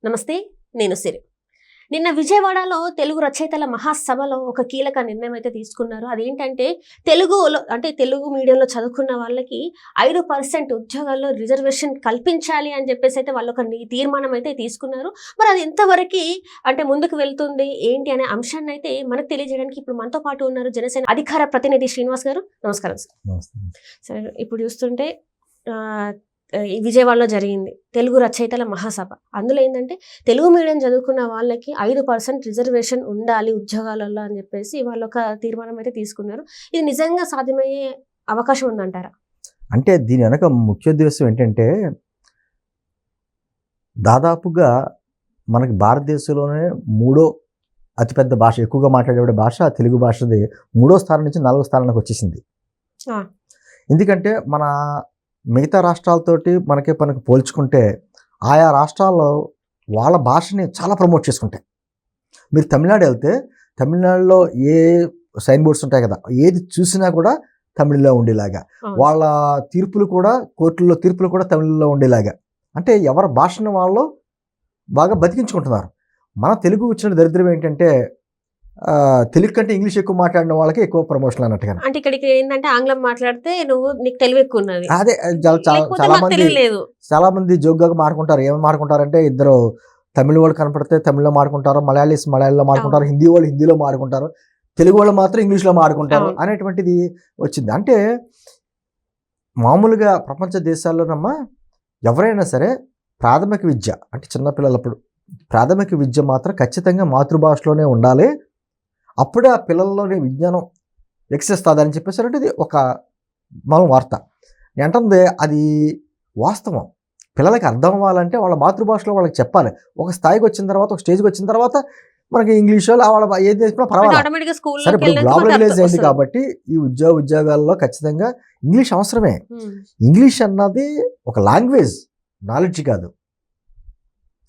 నమస్తే, నేను సిరి. నిన్న విజయవాడలో తెలుగు రచయితల మహాసభలో ఒక కీలక నిర్ణయం అయితే తీసుకున్నారు. అదేంటంటే తెలుగు మీడియంలో చదువుకున్న వాళ్ళకి 5% ఉద్యోగాల్లో రిజర్వేషన్ కల్పించాలి అని చెప్పేసి అయితే వాళ్ళు ఒక తీర్మానం అయితే తీసుకున్నారు. మరి అది ఎంతవరకు ముందుకు వెళ్తుంది ఏంటి అనే అంశాన్ని అయితే మనకు తెలియజేయడానికి ఇప్పుడు మనతో పాటు ఉన్నారు జనసేన అధికార ప్రతినిధి శ్రీనివాస్ గారు. నమస్కారం సార్. ఇప్పుడు చూస్తుంటే ఈ విజయవాడలో జరిగింది తెలుగు రచయితల మహాసభ. అందులో ఏంటంటే తెలుగు మీడియం చదువుకున్న వాళ్ళకి 5% రిజర్వేషన్ ఉండాలి ఉద్యోగాలలో అని చెప్పేసి వాళ్ళు ఒక తీర్మానం అయితే తీసుకున్నారు. ఇది నిజంగా సాధ్యమయ్యే అవకాశం ఉందంటారా? అంటే దీని వెనక ముఖ్య ఉద్దేశం ఏంటంటే, దాదాపుగా మనకి భారతదేశంలోనే 3వ అతిపెద్ద భాష, ఎక్కువగా మాట్లాడే భాష తెలుగు భాషది 3వ స్థానం నుంచి 4వ స్థానానికి వచ్చేసింది. ఎందుకంటే మన మిగతా రాష్ట్రాలతోటి మనకి పోల్చుకుంటే ఆయా రాష్ట్రాల్లో వాళ్ళ భాషని చాలా ప్రమోట్ చేసుకుంటాయి. మీరు తమిళనాడు వెళ్తే తమిళనాడులో ఏ సైన్ బోర్డ్స్ ఉంటాయి కదా, ఏది చూసినా కూడా తమిళ్లో ఉండేలాగా, వాళ్ళ తీర్పులు కూడా కోర్టుల్లో తీర్పులు కూడా తమిళ్లో ఉండేలాగా, అంటే ఎవరి భాషను వాళ్ళు బాగా బతికించుకుంటున్నారు. మన తెలుగు వచ్చిన దరిద్రం ఏంటంటే, తెలుగు కంటే ఇంగ్లీష్ ఎక్కువ మాట్లాడిన వాళ్ళకి ఎక్కువ ప్రమోషన్ అన్నట్టుగా. అంటే ఇక్కడికి ఏంటంటే ఆంగ్లం మాట్లాడితే నీకు తెలివి ఎక్కువ ఉన్నది. అదే చాలా మంది జోక్గా మాట్లాడుకుంటారు. ఏమని మాట్లాడుకుంటారంటే, ఇద్దరు తమిళ వాళ్ళు కనపడితే తమిళ్లో మాట్లాడుకుంటారు, మలయాళీలో మాట్లాడుకుంటారు, హిందీ వాళ్ళు హిందీలో మాట్లాడుకుంటారు, తెలుగు వాళ్ళు మాత్రం ఇంగ్లీష్లో మాట్లాడుకుంటారు అనేటువంటిది వచ్చింది. అంటే మామూలుగా ప్రపంచ దేశాల్లోనమ్మా ఎవరైనా సరే ప్రాథమిక విద్య అంటే చిన్నపిల్లలప్పుడు ప్రాథమిక విద్య మాత్రం ఖచ్చితంగా మాతృభాషలోనే ఉండాలి, అప్పుడే ఆ పిల్లల్లోని విజ్ఞానం వికసిస్తుందని చెప్పేసారంటే ఇది ఒక మనం వార్త. నేను అంటుంది అది వాస్తవం. పిల్లలకి అర్థం అవ్వాలంటే వాళ్ళ మాతృభాషలో వాళ్ళకి చెప్పాలి. ఒక స్థాయికి వచ్చిన తర్వాత, ఒక స్టేజ్కి వచ్చిన తర్వాత మనకి ఇంగ్లీష్ వాళ్ళ ఏది నేర్చుకున్నా పర్వాలేదు. సరే, ఇప్పుడు గ్లోబలైజ్ అయింది కాబట్టి ఈ ఉద్యోగాల్లో ఖచ్చితంగా ఇంగ్లీష్ అవసరమే. ఇంగ్లీష్ అన్నది ఒక లాంగ్వేజ్, నాలెడ్జ్ కాదు.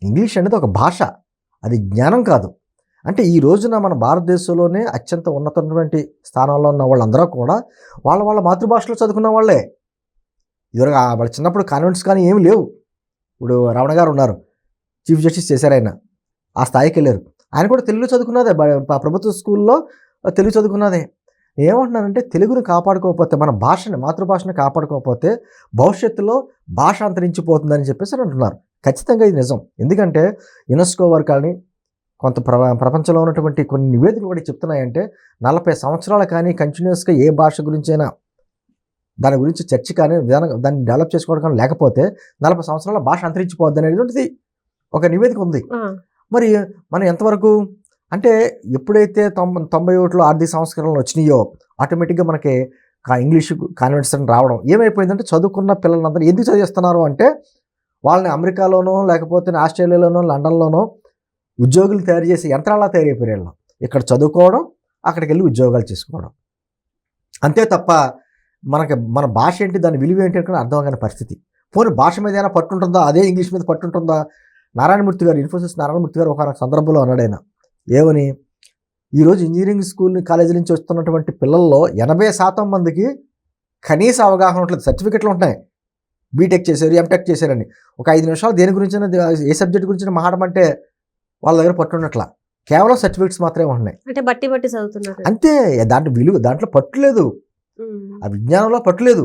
ఇంగ్లీష్ అనేది ఒక భాష, అది జ్ఞానం కాదు. అంటే ఈ రోజున మన భారతదేశంలోనే అత్యంత ఉన్నతమైనటువంటి స్థానాల్లో ఉన్న వాళ్ళందరూ కూడా వాళ్ళ మాతృభాషలో చదువుకున్న వాళ్ళే. ఇదివరకు వాళ్ళ చిన్నప్పుడు కాన్వెంట్స్ కానీ ఏమి లేవు. ఇప్పుడు రమణ గారు ఉన్నారు, చీఫ్ జస్టిస్ చేశారు, ఆయన ఆ స్థాయికి వెళ్ళారు. ఆయన కూడా తెలుగులో చదువుకున్నదే, ప్రభుత్వ స్కూల్లో తెలుగు చదువుకున్నదే. ఏమంటున్నారంటే, తెలుగును కాపాడుకోకపోతే, మన భాషని మాతృభాషని కాపాడుకోకపోతే భవిష్యత్తులో భాష అంతరించిపోతుందని చెప్పేసి అంటున్నారు. ఖచ్చితంగా ఇది నిజం. ఎందుకంటే యునెస్కో వారు కానీ కొంత ప్రపంచంలో ఉన్నటువంటి కొన్ని నివేదికలు కూడా చెప్తున్నాయంటే, 40 సంవత్సరాలు కానీ కంటిన్యూస్గా ఏ భాష గురించైనా దాని గురించి చర్చ కానీ దాన్ని డెవలప్ చేసుకోవడం కానీ లేకపోతే 40 సంవత్సరాల భాష అంతరించిపోద్ది అనేటువంటిది ఒక నివేదిక ఉంది. మరి మనం ఎంతవరకు అంటే, ఎప్పుడైతే 91లో ఆర్థిక సంస్కరణలు వచ్చినాయో ఆటోమేటిక్గా మనకి ఇంగ్లీష్ కాన్వెంట్స్ రావడం ఏమైపోయిందంటే, చదువుకున్న పిల్లలందరూ ఎందుకు చదివిస్తున్నారు అంటే, వాళ్ళని అమెరికాలోనో లేకపోతే ఆస్ట్రేలియాలోనో లండన్లోనో ఉద్యోగులు తయారు చేసి యంత్రాలా తయారైపోయారు. ఇక్కడ చదువుకోవడం, అక్కడికి వెళ్ళి ఉద్యోగాలు చేసుకోవడం, అంతే తప్ప మన భాష ఏంటి, దాని విలువ ఏంటి అని అర్థం కాని పరిస్థితి. పోనీ భాష మీద ఏమైనా పట్టుంటుందా, అదే ఇంగ్లీష్ మీద పట్టుంటుందా? నారాయణమూర్తి గారు, ఇన్ఫోసిస్ నారాయణమూర్తి గారు ఒక సందర్భంలో అన్నాడు ఆయన, ఏమని, ఈరోజు ఇంజనీరింగ్ స్కూల్ కాలేజీ నుంచి వస్తున్నటువంటి పిల్లల్లో 80% మందికి కనీస అవగాహన ఉంటుంది. సర్టిఫికెట్లు ఉంటాయి, బీటెక్ చేశారు, ఎంటెక్ చేశారని. ఒక 5 నిమిషాలు దేని గురించి, ఏ సబ్జెక్ట్ గురించి మాట్లాడమంటే వాళ్ళ దగ్గర పట్టున్నట్ల కేవలం సర్టిఫికెట్స్ మాత్రమే ఉన్నాయి. అంటే బట్టి చదువుతున్నారు అంతే. దాంట్లో విలువ, దాంట్లో పట్టులేదు, ఆ విజ్ఞానంలో పట్టులేదు.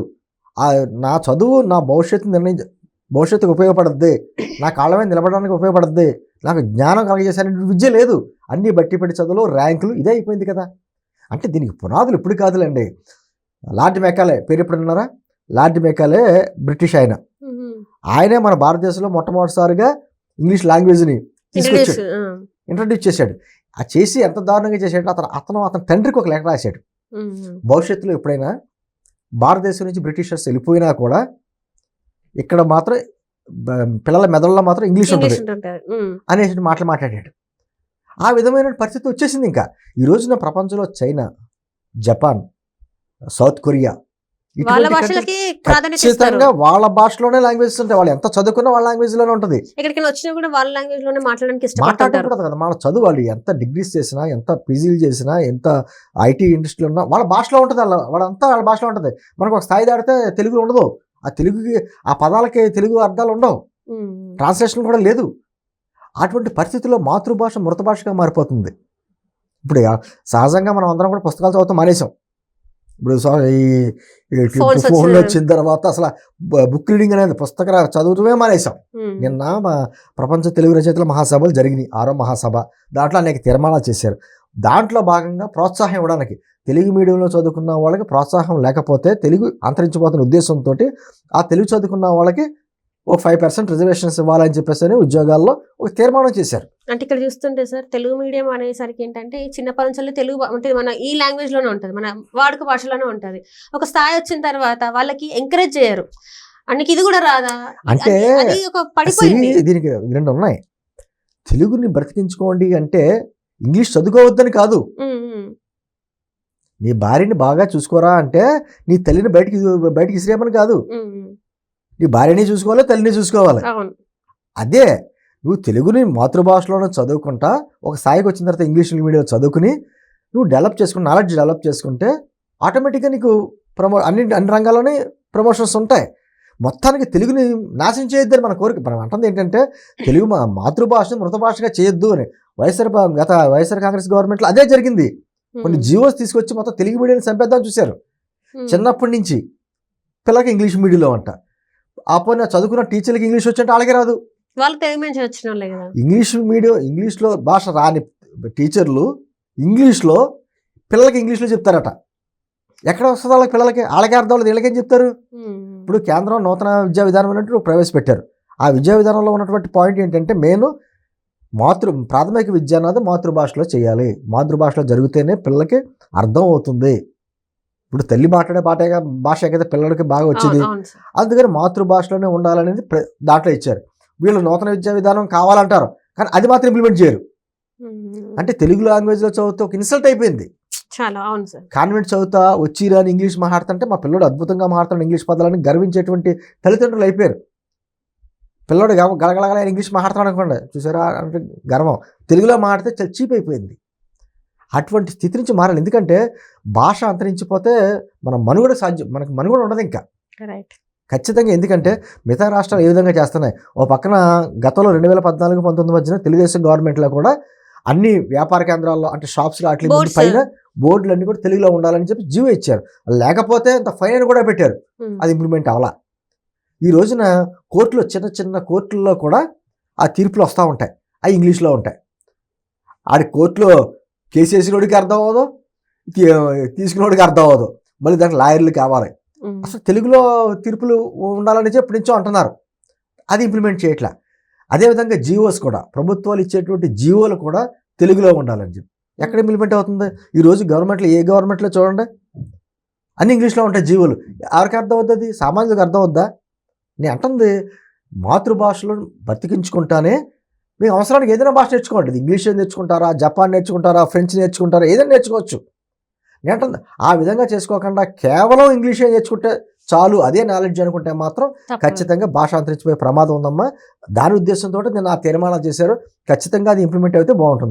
నా చదువు నా భవిష్యత్తుకు ఉపయోగపడుద్ది, నా కాళ్ళ మీద నిలబడడానికి ఉపయోగపడుద్ది, నాకు జ్ఞానం కలిగజేసే విద్య లేదు. అన్నీ బట్టి చదువులు, ర్యాంకులు, ఇదే అయిపోయింది కదా. అంటే దీనికి పునాదులు ఇప్పుడు కాదులేండి. లార్డ్ మెకాలే పేరు ఎప్పుడు విన్నారా? లార్డ్ మెకాలే బ్రిటిష్ ఆయనే మన భారతదేశంలో మొట్టమొదటిసారిగా ఇంగ్లీష్ లాంగ్వేజ్ని తీసుకొచ్చాడు, ఇంట్రడ్యూస్ చేశాడు. ఆ చేసి ఎంత దారుణంగా చేశాడు, అతని తండ్రికి ఒక లేఖ రాశాడు. భవిష్యత్తులో ఎప్పుడైనా భారతదేశం నుంచి బ్రిటిషర్స్ వెళ్ళిపోయినా కూడా ఇక్కడ మాత్రం పిల్లల మెదడులో మాత్రం ఇంగ్లీష్ ఉంటుంది అనేసి మాట్లాడాడు. ఆ విధమైన పరిస్థితి వచ్చేసింది. ఇంకా ఈ రోజున ప్రపంచంలో చైనా, జపాన్, సౌత్ కొరియా ఖచ్చితంగా వాళ్ళ భాషలోనే లాంగ్వేజెస్ ఉంటాయి. వాళ్ళు ఎంత చదువుకున్నా వాళ్ళ లాంగ్వేజ్ లోనే ఉంటుంది. మాట్లాడకూడదు కదా, మన చదువు వాళ్ళు ఎంత డిగ్రీస్ చేసినా, ఎంత పీజీలు చేసినా, ఎంత ఐటీ ఇండస్ట్రీలో ఉన్నా వాళ్ళ భాషలో ఉంటుంది. వాళ్ళంతా వాళ్ళ భాషలో ఉంటుంది. మనకు ఒక స్థాయి దాటితే తెలుగులో ఉండదు. ఆ తెలుగుకి, ఆ పదాలకి తెలుగు అర్థాలు ఉండవు, ట్రాన్స్లేషన్ కూడా లేదు. అటువంటి పరిస్థితుల్లో మాతృభాష మృత భాషగా మారిపోతుంది. ఇప్పుడు సహజంగా మనం అందరం కూడా పుస్తకాలు చదువుతాం మానేసాం. ఇప్పుడు ఈ ఫోన్లు వచ్చిన తర్వాత అసలు బుక్ రీడింగ్ అనేది పుస్తక చదువుతూనే మానేసాం. నిన్న ప్రపంచ తెలుగు రచయితల మహాసభలు జరిగినాయి, 6వ మహాసభ. దాంట్లో అనేక తీర్మానాలు చేశారు. దాంట్లో భాగంగా ప్రోత్సాహం ఇవ్వడానికి తెలుగు మీడియంలో చదువుకున్న వాళ్ళకి ప్రోత్సాహం లేకపోతే తెలుగు అంతరించిపోతున్న ఉద్దేశంతో ఆ తెలుగు చదువుకున్న వాళ్ళకి ఒక 5% రిజర్వేషన్స్ ఇవ్వాలని చెప్పేసి ఉద్యోగాల్లో ఒక తీర్మానం చేశారు. అంటే ఇక్కడ చూస్తుంటే సార్, తెలుగు మీడియం అనేసరికి ఏంటంటే చిన్నప్పటి నుంచి తెలుగు అంటే మన ఈ లాంగ్వేజ్ లోనే ఉంటుంది, మన వాడుక భాషలోనే ఉంటుంది. ఒక స్థాయి వచ్చిన తర్వాత వాళ్ళకి ఎంకరేజ్ చేయరు. అందుకే ఇది కూడా రాదా అంటే అది ఒక పడిపోయింది. దీనికి 2 ఉన్నాయి. తెలుగుని బ్రతికించుకోండి అంటే ఇంగ్లీష్ చదువుకోవద్దని కాదు. నీ భార్యని బాగా చూసుకోరా అంటే నీ తల్లిని బయటికి ఇసిరేమని కాదు. నీ భార్యని చూసుకోవాలి, తల్లిని చూసుకోవాలి. అదే నువ్వు తెలుగుని మాతృభాషలోనే చదువుకుంటా ఒక స్థాయికి వచ్చిన తర్వాత ఇంగ్లీష్ మీడియం చదువుకుని నువ్వు డెవలప్ చేసుకుని నాలెడ్జ్ డెవలప్ చేసుకుంటే ఆటోమేటిక్గా నీకు అన్ని రంగాల్లోనే ప్రమోషన్స్ ఉంటాయి. మొత్తానికి తెలుగుని నాశనం చేయొద్దని మన కోరిక. మనం అంటుంది ఏంటంటే తెలుగు మాతృభాషను మృత భాషగా చేయొద్దు అని. వైఎస్ఆర్ కాంగ్రెస్ గవర్నమెంట్లో అదే జరిగింది. కొన్ని జీవోస్ తీసుకొచ్చి మొత్తం తెలుగు మీడియాన్ని చంపేద్దామని చూశారు. చిన్నప్పటి నుంచి పిల్లలకి ఇంగ్లీష్ మీడియంలో అంట. ఆ పోయిన చదువుకున్న టీచర్లకి ఇంగ్లీష్ వచ్చి అంటే అలాగే రాదు. వాళ్ళు తెలుగు నుంచి వచ్చిన వాళ్ళే కదా. ఇంగ్లీష్ మీడియం ఇంగ్లీష్లో భాష రాని టీచర్లు ఇంగ్లీష్లో పిల్లలకి ఇంగ్లీష్లో చెప్తారట. ఎక్కడ వస్తుంది వాళ్ళకి పిల్లలకి? వాళ్ళకే అర్థం లేదు, వీళ్ళకేం చెప్తారు? ఇప్పుడు కేంద్రం నూతన విద్యా విధానం అన్నట్టు ప్రవేశపెట్టారు. ఆ విద్యా విధానంలో ఉన్నటువంటి పాయింట్ ఏంటంటే మెయిన్ ప్రాథమిక విద్య అన్నది మాతృభాషలో చేయాలి. మాతృభాషలో జరిగితేనే పిల్లలకి అర్థం అవుతుంది. ఇప్పుడు తల్లి మాట్లాడే భాష కదా పిల్లలకి బాగా వచ్చింది. అందుకని మాతృభాషలోనే ఉండాలనేది దాంట్లో ఇచ్చారు. వీళ్ళు నూతన విద్యా విధానం కావాలంటారు, కానీ అది మాత్రం ఇంప్లిమెంట్ చేయరు. అంటే తెలుగు లాంగ్వేజ్లో చదువుతూ ఒక ఇన్సల్ట్ అయిపోయింది. చాలా అవును సార్. కాన్వెంట్ చదువుతా వచ్చి రాని ఇంగ్లీష్ మాట్లాడుతుంటే మా పిల్లడు అద్భుతంగా మాట్లాడుతున్న ఇంగ్లీష్ పదాలని గర్వించేటువంటి తల్లిదండ్రులు అయిపోయారు. పిల్లడు గలగలగల ఇంగ్లీష్ మాట్లాడుతున్నాడు అనుకోండి, చూసారా అంటే గర్వం. తెలుగులో మాట్లాడితే చాలా చీప్ అయిపోయింది. అటువంటి స్థితి నుంచి మారాలి. ఎందుకంటే భాష అంతరించిపోతే మనకు మనుగడ ఉండదు ఇంకా ఖచ్చితంగా. ఎందుకంటే మిగతా రాష్ట్రాలు ఏ విధంగా చేస్తున్నాయి. ఓ పక్కన గతంలో 2014-19 మధ్యన తెలుగుదేశం గవర్నమెంట్లో కూడా అన్ని వ్యాపార కేంద్రాల్లో అంటే షాప్స్లో అట్లా పైన బోర్డులన్నీ కూడా తెలుగులో ఉండాలని చెప్పి జీవో ఇచ్చారు. లేకపోతే అంత ఫైన్ కూడా పెట్టారు. అది ఇంప్లిమెంట్ అవ్వాలా. ఈ రోజున కోర్టులో చిన్న కోర్టుల్లో కూడా ఆ తీర్పులు వస్తూ ఉంటాయి, అవి ఇంగ్లీష్లో ఉంటాయి. ఆడి కోర్టులో కేసు వేసినోడికి అర్థం అవ్వదు, తీసుకున్నోడికి అర్థం అవ్వదు. మళ్ళీ దానికి లాయర్లు కావాలి. అసలు తెలుగులో తీర్పులు ఉండాలని చెప్పి ఎప్పటి నుంచో అంటున్నారు. అది ఇంప్లిమెంట్ చేయట్లా. అదేవిధంగా జీవోస్ కూడా, ప్రభుత్వాలు ఇచ్చేటువంటి జీవోలు కూడా తెలుగులో ఉండాలని చెప్పి ఎక్కడ ఇంప్లిమెంట్ అవుతుంది? ఈరోజు గవర్నమెంట్లో ఏ గవర్నమెంట్లో చూడండి అన్ని ఇంగ్లీష్లో ఉంటాయి జీవోలు. ఎవరికి అర్థం అవుతుంది? సామాన్యులకు అర్థం అవుద్దా? నేను అంటుంది మాతృభాషలో బతికించుకుంటానే మీకు అవసరానికి ఏదైనా భాష నేర్చుకోండి. ఇంగ్లీష్ నేర్చుకుంటారా, జపాన్ నేర్చుకుంటారా, ఫ్రెంచ్ నేర్చుకుంటారా, ఏదైనా నేర్చుకోవచ్చు. నేను అంటుంది ఆ విధంగా చేసుకోకుండా కేవలం ఇంగ్లీషే నేర్చుకుంటే చాలు, అదే నాలెడ్జ్ అనుకుంటే మాత్రం ఖచ్చితంగా భాష అంతరించిపోయే ప్రమాదం ఉందమ్మా. దాని ఉద్దేశంతో నేను ఆ తీర్మానాలు చేశారు. ఖచ్చితంగా అది ఇంప్లిమెంట్ అయితే బాగుంటుంది.